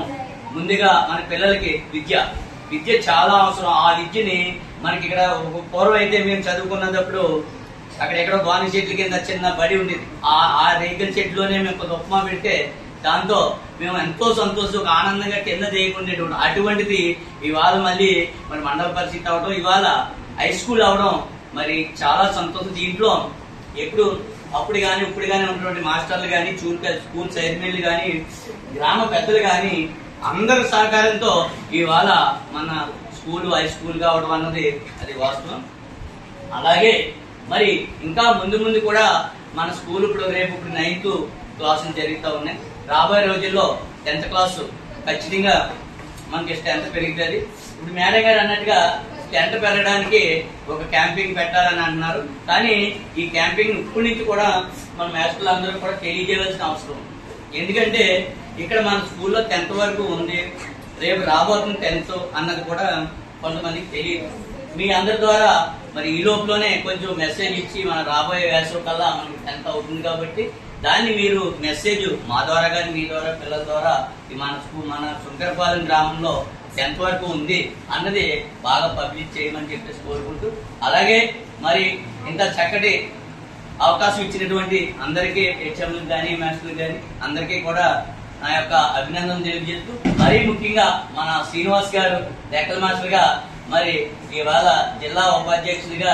ముందుగా మన పిల్లలకి విద్య చాలా అవసరం. ఆ విద్యని మనకి ఇక్కడ పూర్వం అయితే మేము చదువుకున్నప్పుడు అక్కడ ఎక్కడో బాని చెట్ల కింద చిన్న బడి ఉండేది. ఆ రేకుల చెట్లోనే మేము కొంత ఉప్మా పెడితే దాంతో మేము ఎంతో సంతోషంగా ఆనందంగా కింద చేయకుండా, అటువంటిది ఇవాళ మళ్ళీ మరి మండల పరిస్థితి అవడం, ఇవాళ హై స్కూల్ అవడం మరి చాలా సంతోషం. దీంట్లో ఎప్పుడు అప్పుడు కానీ ఇప్పుడు కానీ ఉన్నటువంటి మాస్టర్లు కానీ, స్కూల్ చైర్మన్లు కానీ, గ్రామ పెద్దలు కానీ అందరి సహకారంతో ఇవాళ మన స్కూల్ హై స్కూల్ కావడం అన్నది అది వాస్తవం. అలాగే మరి ఇంకా ముందు కూడా మన స్కూల్ రేపు 9th క్లాసులు జరుగుతూ ఉన్నాయి. రాబోయే రోజుల్లో 10th క్లాసు ఖచ్చితంగా మనకి స్ట్రెంత్ పెరుగుతుంది. ఇప్పుడు మేడం గారు అన్నట్టుగా స్ట్రెంత్ పెరగడానికి ఒక క్యాంపింగ్ పెట్టాలని అంటున్నారు. కానీ ఈ క్యాంపింగ్ ఇప్పటి నుంచి కూడా మన మాస్టర్లు అందరూ కూడా తెలియజేయవలసిన అవసరం. ఎందుకంటే ఇక్కడ మన స్కూల్లో 10th వరకు ఉంది, రేపు రాబోతున్న 10th అన్నది కూడా కొంతమందికి తెలియదు. మీ అందరి ద్వారా మరి ఈ లోపలనే కొంచెం మెసేజ్ ఇచ్చి మన రాబోయే వేసవి కల్లా మనకి 10th అవుతుంది కాబట్టి దాన్ని మీరు మెసేజ్ మా ద్వారా కానీ మీ ద్వారా పిల్లల ద్వారా మన శంకరపాలెం గ్రామంలో 10th వరకు ఉంది అన్నది బాగా పబ్లిష్ చేయమని చెప్పేసి కోరుకుంటూ, అలాగే మరి ఇంత చక్కటి అవకాశం ఇచ్చినటువంటి అందరికీ హెచ్ఎంలు కానీ మాస్టర్లు కానీ అందరికీ కూడా నా యొక్క అభినందనలు తెలియజేస్తూ, మరీ ముఖ్యంగా మన శ్రీనివాస్ గారు లెక్కల మాస్టర్ గా మరి ఇవాళ జిల్లా ఉపాధ్యక్షుడిగా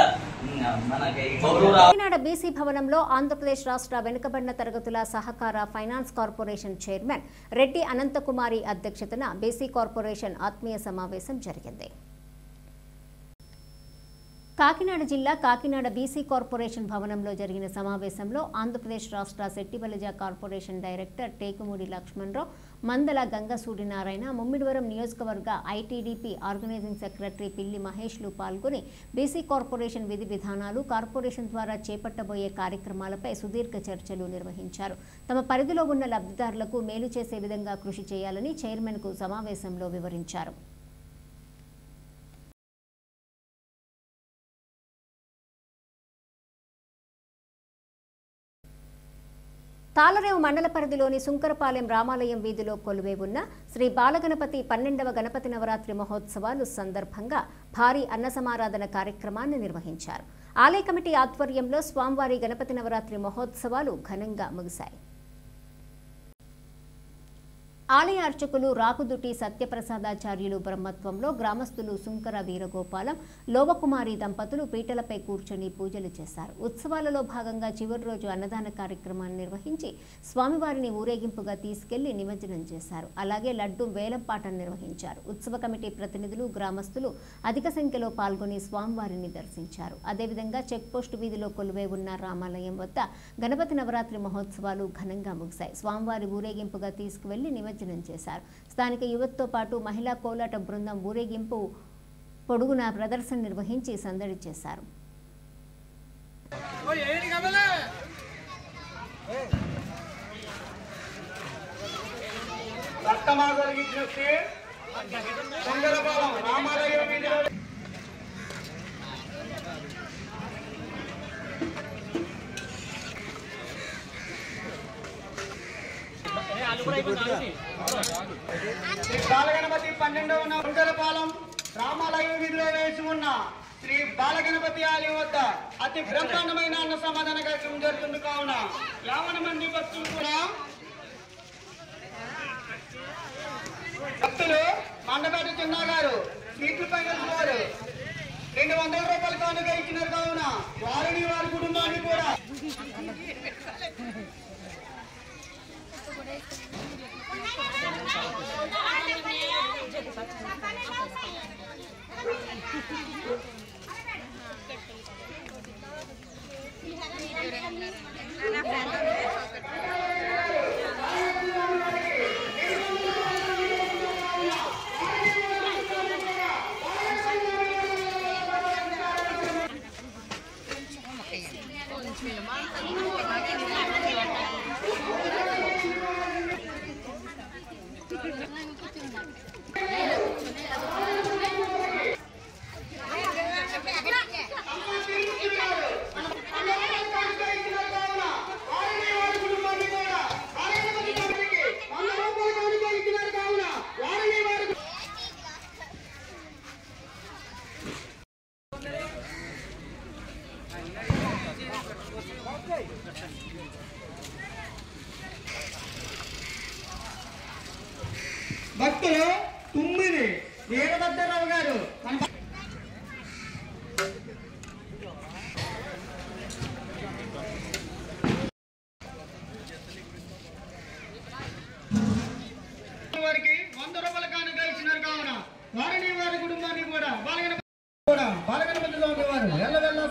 కాకినాడ బీసీ భవనంలో ఆంధ్రప్రదేశ్ రాష్ట్ర వెనుకబడిన తరగతుల సహకార finance corporation chairman Reddy Anantha Kumari అధ్యక్షతన బీసీ కార్పొరేషన్ ఆత్మీయ సమావేశం జరిగింది. కాకినాడ జిల్లా కాకినాడ బీసీ కార్పొరేషన్ భవనంలో జరిగిన సమావేశంలో ఆంధ్రప్రదేశ్ రాష్ట్ర శెట్టిబలిజ కార్పొరేషన్ డైరెక్టర్ టేకుమూడి లక్ష్మణరావు, మందల గంగ సూర్యనారాయణ, ముమ్మిడివరం నియోజకవర్గ ఐటీడీపీ ఆర్గనైజింగ్ సెక్రటరీ పిల్లి మహేష్లు పాల్గొని బీసీ కార్పొరేషన్ విధి విధానాలు, కార్పొరేషన్ ద్వారా చేపట్టబోయే కార్యక్రమాలపై సుదీర్ఘ చర్చలు నిర్వహించారు. తమ పరిధిలో ఉన్న లబ్ధిదారులకు మేలు చేసే విధంగా కృషి చేయాలని చైర్మన్కు సమావేశంలో వివరించారు. తాళరేవు మండల పరిధిలోని సుంకరపాలెం రామాలయం వీధిలో కొలువై ఉన్న శ్రీ బాలగణపతి 12వ గణపతి నవరాత్రి మహోత్సవాలు సందర్భంగా భారీ అన్నసమారాధన కార్యక్రమాన్ని నిర్వహించారు. ఆలయ కమిటీ ఆధ్వర్యంలో స్వామివారి గణపతి నవరాత్రి మహోత్సవాలు ఘనంగా ముగిశాయి. ఆలయ అర్చకులు రాకుదుటి సత్యప్రసాదాచార్యులు బ్రహ్మత్వంలో గ్రామస్తులు సుంకర వీరగోపాలం, లోవకుమారి దంపతులు పీటలపై కూర్చొని పూజలు చేశారు. ఉత్సవాలలో భాగంగా చివరి రోజు అన్నదాన కార్యక్రమాన్ని నిర్వహించి స్వామివారిని ఊరేగింపుగా తీసుకెళ్లి నిమజ్జనం చేశారు. అలాగే లడ్డు వేలంపాటను నిర్వహించారు. ఉత్సవ కమిటీ ప్రతినిధులు, గ్రామస్తులు అధిక సంఖ్యలో పాల్గొని స్వామివారిని దర్శించారు. అదేవిధంగా చెక్పోస్టు వీధిలో కొలువై ఉన్న రామాలయం వద్ద గణపతి నవరాత్రి మహోత్సవాలు ఘనంగా ముగిశాయి. స్వామివారి ఊరేగింపుగా తీసుకువెళ్లి నిమజ్జనం చేశారు. స్థానిక యువతతో పాటు మహిళా కోలాట బృందం ఊరేగింపు పొడుగున ప్రదర్శన నిర్వహించి సందడి చేశారు. శ్రీ బాలగణపతి 12వ సుంకరపాలెం రామాలయం వీధిలో వేసి ఉన్న శ్రీ బాలగణపతి ఆలయం వద్ద అతి బ్రహ్మాండమైన అన్న సమాధాన కార్యక్రమం జరుగుతుంది. కావున 50 మంది భక్తులు కూడా భక్తులు మండపేట చిన్న గారు సీట్లు పైన వారు 200 రూపాయలు కానుక ఇచ్చినారు. కావున వారిని వారి కుటుంబాన్ని కూడా వీరభద్రరావు గారు వారికి 100 రూపాయల కానుక ఇచ్చినారు కావున వారిని వారి కుటుంబాన్ని కూడా బాలగణపతిలో ఉండేవారు ఎల్లవెల్ల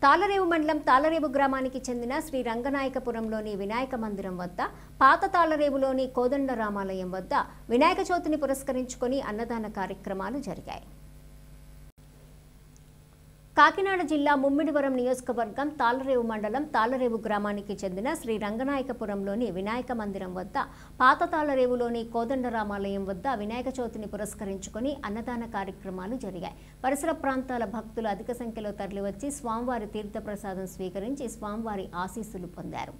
తాళరేవు మండలం తాళరేవు గ్రామానికి చెందిన శ్రీ రంగనాయకపురంలోని వినాయక మందిరం వద్ద పాత తాళరేవులోని కోదండరామాలయం వద్ద వినాయక చవితిని పురస్కరించుకొని అన్నదాన కార్యక్రమాలు జరిగాయి. కాకినాడ జిల్లా ముమ్మిడివరం నియోజకవర్గం తాళరేవు మండలం తాళరేవు గ్రామానికి చెందిన శ్రీ రంగనాయకపురంలోని వినాయక మందిరం వద్ద పాత తాళరేవులోని కోదండరామాలయం వద్ద వినాయక చవితిని పురస్కరించుకొని అన్నదాన కార్యక్రమాలు జరిగాయి. పరిసర ప్రాంతాల భక్తులు అధిక సంఖ్యలో తరలివచ్చి స్వామివారి తీర్థప్రసాదం స్వీకరించి స్వామివారి ఆశీస్సులు పొందారు.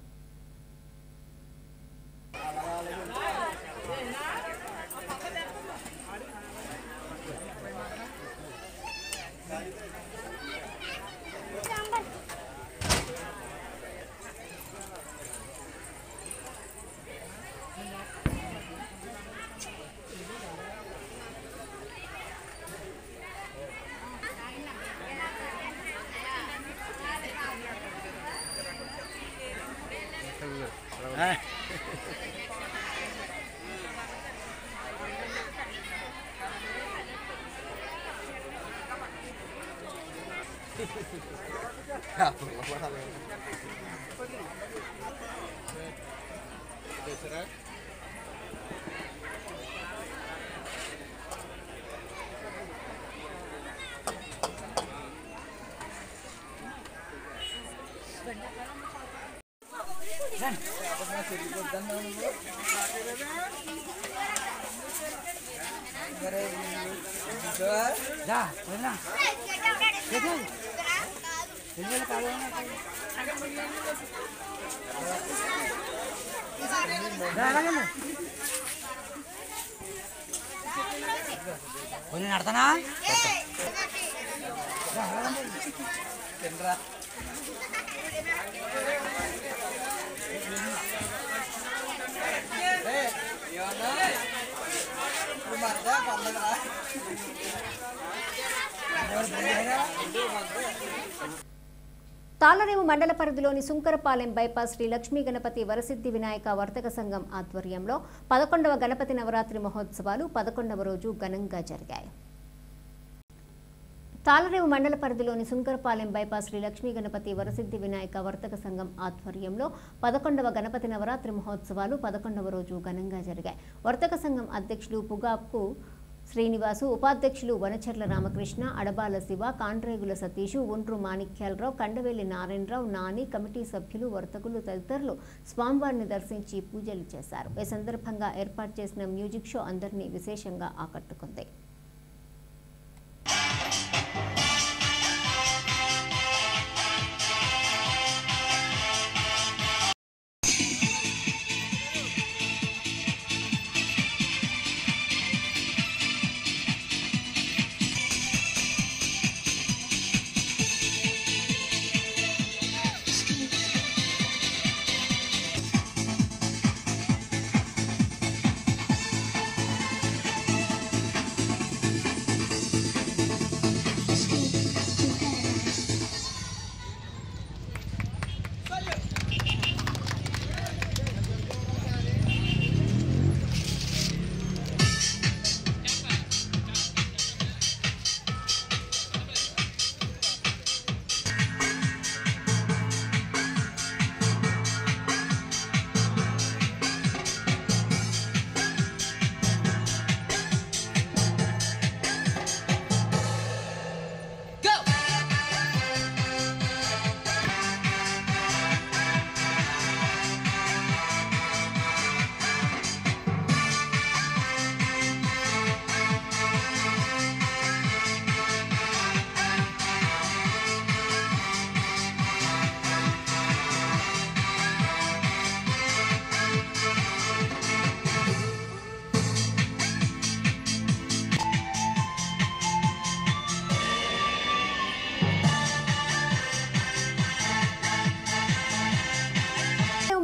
తాళరేవు మండల పరిధిలోని సుంకరపాలెం బైపాస్ శ్రీ లక్ష్మీ గణపతి వరసిద్ధి వినాయక వర్తక సంఘం ఆధ్వర్యంలో 11వ గణపతి నవరాత్రి మహోత్సవాలు 11వ రోజు ఘనంగా జరిగాయి. తాళరేవు మండల పరిధిలోని సుంకరపాలెం బైపాస్ శ్రీ లక్ష్మీ గణపతి వరసిద్ధి వినాయక వర్తక సంఘం ఆధ్వర్యంలో 11వ గణపతి నవరాత్రి మహోత్సవాలు 11వ రోజు ఘనంగా జరిగాయి. వర్తక సంఘం అధ్యక్షులు పుగాపు శ్రీనివాసు, ఉపాధ్యక్షులు వనచర్ల రామకృష్ణ, అడబాల శివ, కాండ్రేగుల సతీషు, ఒండ్రు మాణిక్యాలరావు, కండవేలి నారాయణరావు, నాని, కమిటీ సభ్యులు, వర్తకులు తదితరులు స్వామివారిని దర్శించి పూజలు చేశారు. ఈ సందర్భంగా ఏర్పాటు చేసిన మ్యూజిక్ షో అందరినీ విశేషంగా ఆకట్టుకుంది.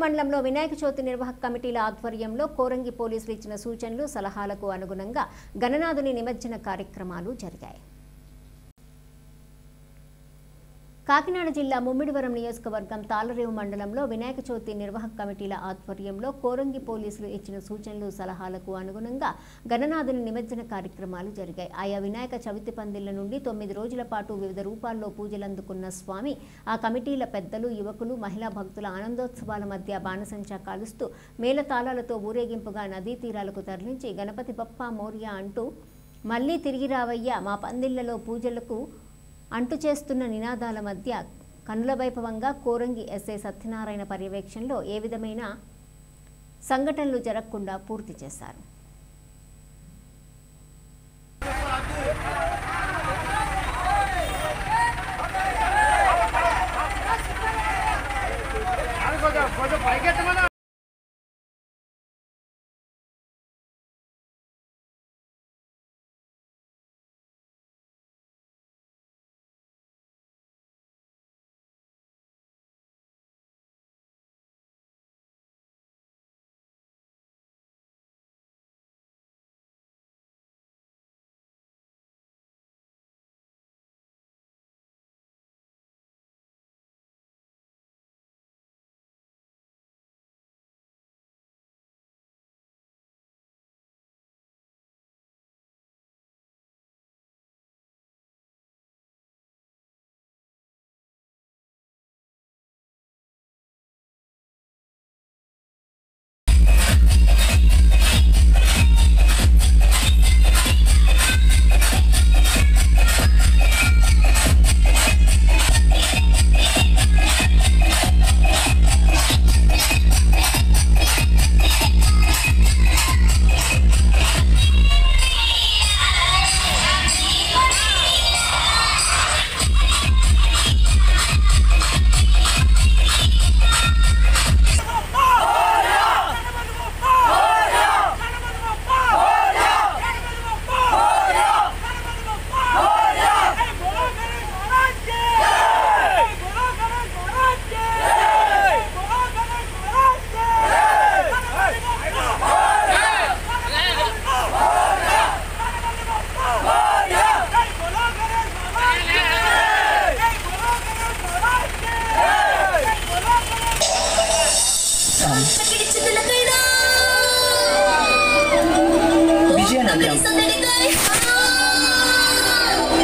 మండలంలో వినాయక చవితి నిర్వాహక కమిటీల ఆధ్వర్యంలో కోరంగి పోలీసులు ఇచ్చిన సూచనలు సలహాలకు అనుగుణంగా గణనాథుని నిమజ్జన కార్యక్రమాలు జరిగాయి. కాకినాడ జిల్లా ముమ్మిడివరం నియోజకవర్గం తాళరేవు మండలంలో వినాయక చవితి నిర్వాహక కమిటీల ఆధ్వర్యంలో కోరంగి పోలీసులు ఇచ్చిన సూచనలు సలహాలకు అనుగుణంగా గణనాథుని నిమజ్జన కార్యక్రమాలు జరిగాయి. ఆయా వినాయక చవితి పందిళ్ల నుండి 9 రోజుల పాటు వివిధ రూపాల్లో పూజలందుకున్న స్వామి ఆ కమిటీల పెద్దలు, యువకులు, మహిళా భక్తుల ఆనందోత్సవాల మధ్య బాణసంచా కాలుస్తూ మేళతాళాలతో ఊరేగింపుగా నదీ తీరాలకు తరలించి గణపతి బప్పా మోర్య అంటూ మళ్లీ తిరిగి రావయ్యా మా పందిళ్లలో పూజలకు అంటు చేస్తున్న నినాదాల మధ్య కన్నుల వైభవంగా కోరంగి ఎస్ఐ సత్యనారాయణ పర్యవేక్షణలో ఏ విధమైన సంఘటనలు జరగకుండా పూర్తి చేశారు.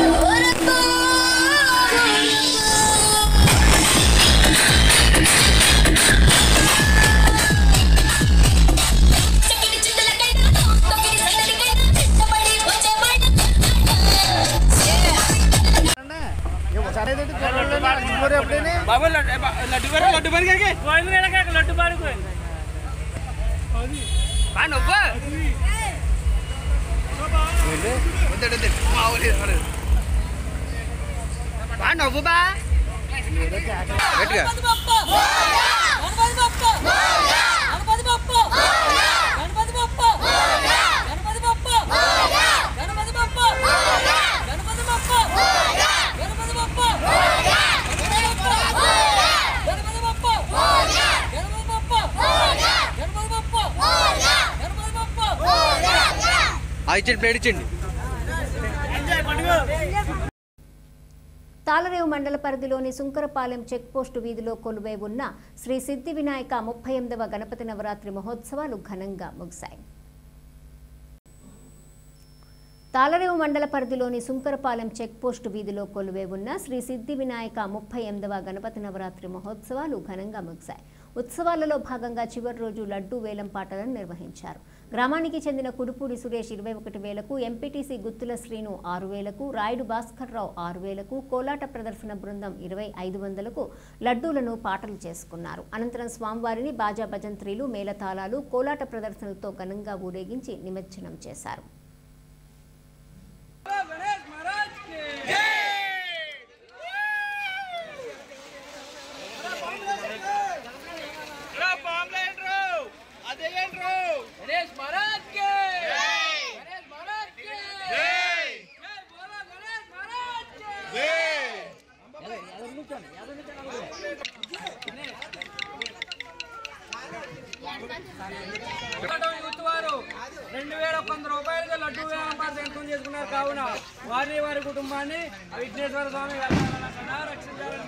Vijayanagaram. లడ్డు పాడిపోయింది నవ్వు బా ప్లేట్ ఇచ్చండి. తాళరేవు మండల పరిధిలోని సుంకరపాలెం చెక్పోస్టు వీధిలో కొలువై ఉన్న శ్రీ సిద్ధి వినాయక 38వ గణపతి నవరాత్రి మహోత్సవాలు ఘనంగా ముగిశాయి. తాళరేవు మండల పరిధిలోని సుంకరపాలెం చెక్పోస్టు వీధిలో కొలువై ఉన్న శ్రీ సిద్ధి వినాయక 38వ గణపతి నవరాత్రి మహోత్సవాలు ఘనంగా ముగిశాయి. ఉత్సవాలలో భాగంగా చివరి రోజు లడ్డూ వేలం పాటలను నిర్వహించారు. గ్రామానికి చెందిన కుడుపూడి సురేష్ 21,000కు, ఎంపీటీసీ గుత్తుల శ్రీను 6,000కు, రాయుడు భాస్కర్రావు 6,000కు, కోలాట ప్రదర్శన బృందం 2,500కు లడ్డూలను పాటలు చేసుకున్నారు. అనంతరం స్వామివారిని బాజా భజంత్రీలు, మేళతాళాలు, కోలాట ప్రదర్శనలతో ఘనంగా ఊరేగించి నిమజ్జనం చేశారు. వారు 2,100 రూపాయలుగా లడ్డూ వ్యాపారం చేసుకున్నారు. కావున వారిని వారి కుటుంబాన్ని విఘ్నేశ్వర స్వామి రక్షించాలని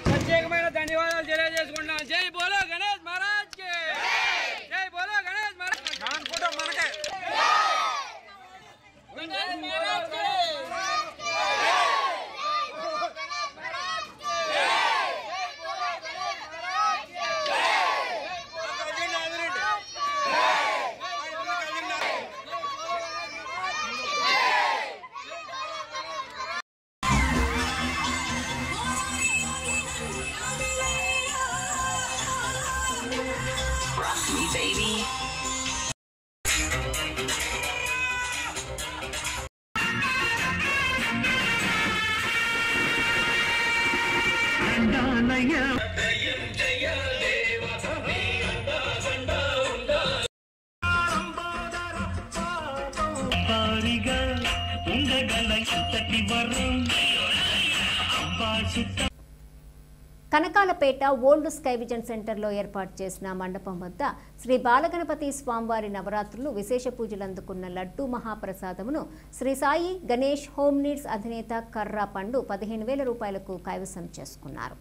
ప్రత్యేకమైన ధన్యవాదాలు తెలియజేసుకుంటున్నాం. జై బోలో గణేష్ మహారాజ్ కి జై బోలో గణేష్ మహారాజ్ మనకే కనకాలపేట ఓల్డ్ స్కై విజన్ సెంటర్లో ఏర్పాటు చేసిన మండపం వద్ద శ్రీ బాలగణపతి స్వామివారి నవరాత్రులు విశేష పూజలు అందుకున్న లడ్డూ మహాప్రసాదమును శ్రీ సాయి గణేష్ హోమ్ నీడ్స్ అధినేత కర్రా పండు 15,000 రూపాయలకు కైవసం చేసుకున్నారు.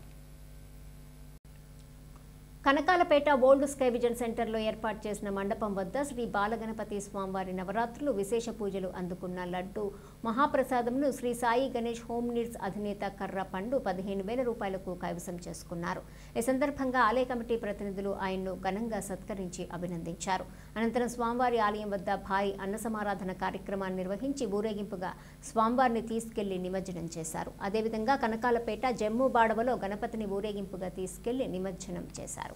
కనకాలపేట ఓల్డ్ స్కై విజన్ సెంటర్లో ఏర్పాటు చేసిన మండపం వద్ద శ్రీ బాలగణపతి స్వామివారి నవరాత్రులు విశేష పూజలు అందుకున్న లడ్డూ మహాప్రసాదంను శ్రీ సాయి గణేష్ హోమ్ నీడ్స్ అధినేత కర్రా పండు 15,000 రూపాయలకు కైవసం చేసుకున్నారు. ఈ సందర్భంగా ఆలయ కమిటీ ప్రతినిధులు ఆయన్ను ఘనంగా సత్కరించి అభినందించారు. అనంతరం స్వామివారి ఆలయం వద్ద భారీ అన్న సమారాధన కార్యక్రమాన్ని నిర్వహించి ఊరేగింపుగా స్వామివారిని తీసుకెళ్లి నిమజ్జనం చేశారు. అదేవిధంగా కనకాలపేట జమ్ము బాడవలో గణపతిని ఊరేగింపుగా తీసుకెళ్లి నిమజ్జనం చేశారు.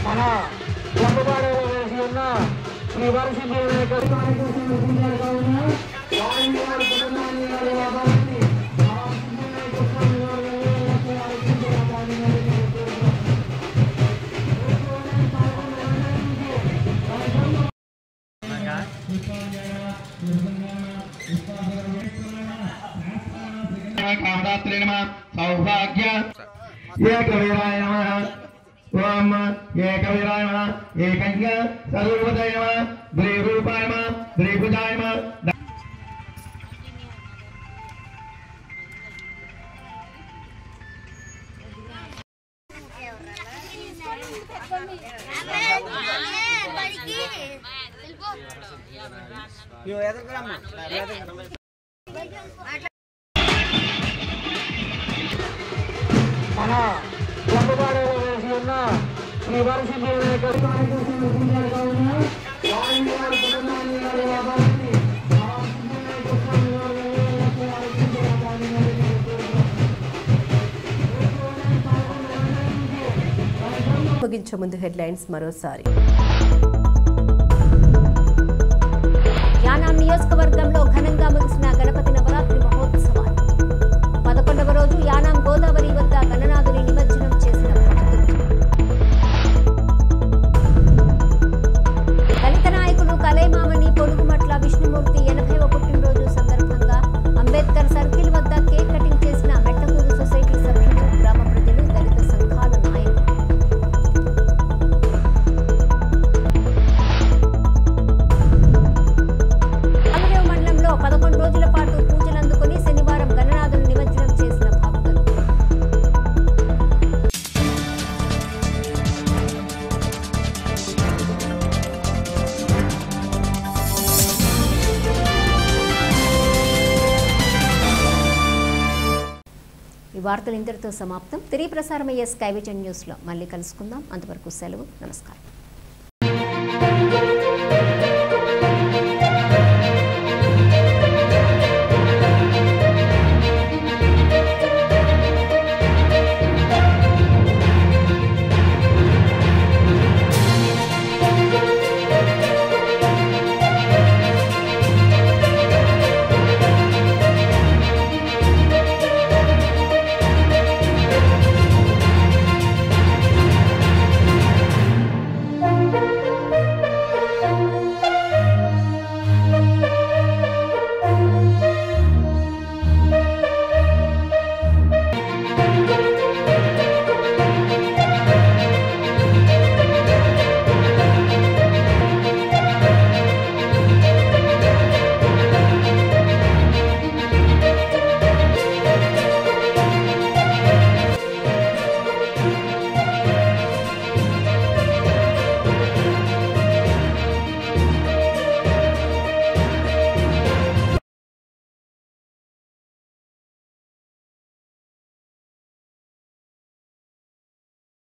మన పొందుబాటులో వేసి ఉన్న శ్రీ వరసిద్ధి వినాయక नमः कामदात्रे नमः सौभाग्य एकवीराय नमः ओम एकवीराय नमः एकज्ञ सर्वभूताय नमः द्विरूपाय नमः द्विभुजाय नमः మన లబ్బుబాడలో వేసి ఉన్న శ్రీ వరసిద్ధి ముగించే ముందు హెడ్లైన్స్ మరోసారి. యానాం నియోజకవర్గంలో ఘనంగా ముగిసిన గణపతి నవరాత్రి మహోత్సవాలు. 11వ రోజు యానాం గోదావరి వద్ద గణనాథుని నిమజ్జనం చేసిన భక్తులు. దళిత నాయకులు కలైమామని పొలుగుమట్ల విష్ణుమూర్తి 80వ పుట్టినరోజు సందర్భంగా అంబేద్కర్ సర్కిల్ వద్ద కేక్ కటింగ్ చేసిన మెట్టకూరు సొసైటీ సభ్యులు, గ్రామ ప్రజలు, దళిత సంఘాల నాయకులు. పాలరేవు మండలంలో 11 రోజుల పాటు పూజలు అందుకుని శనివారం గణనాథుని నిమజ్జనం చేసిన భక్తులు. ఈ వార్తలు ఇంతటితో సమాప్తం. తిరిగి ప్రసారమయ్యే స్కై విజన్ న్యూస్లో మళ్ళీ కలుసుకుందాం. అంతవరకు సెలవు. నమస్కారం.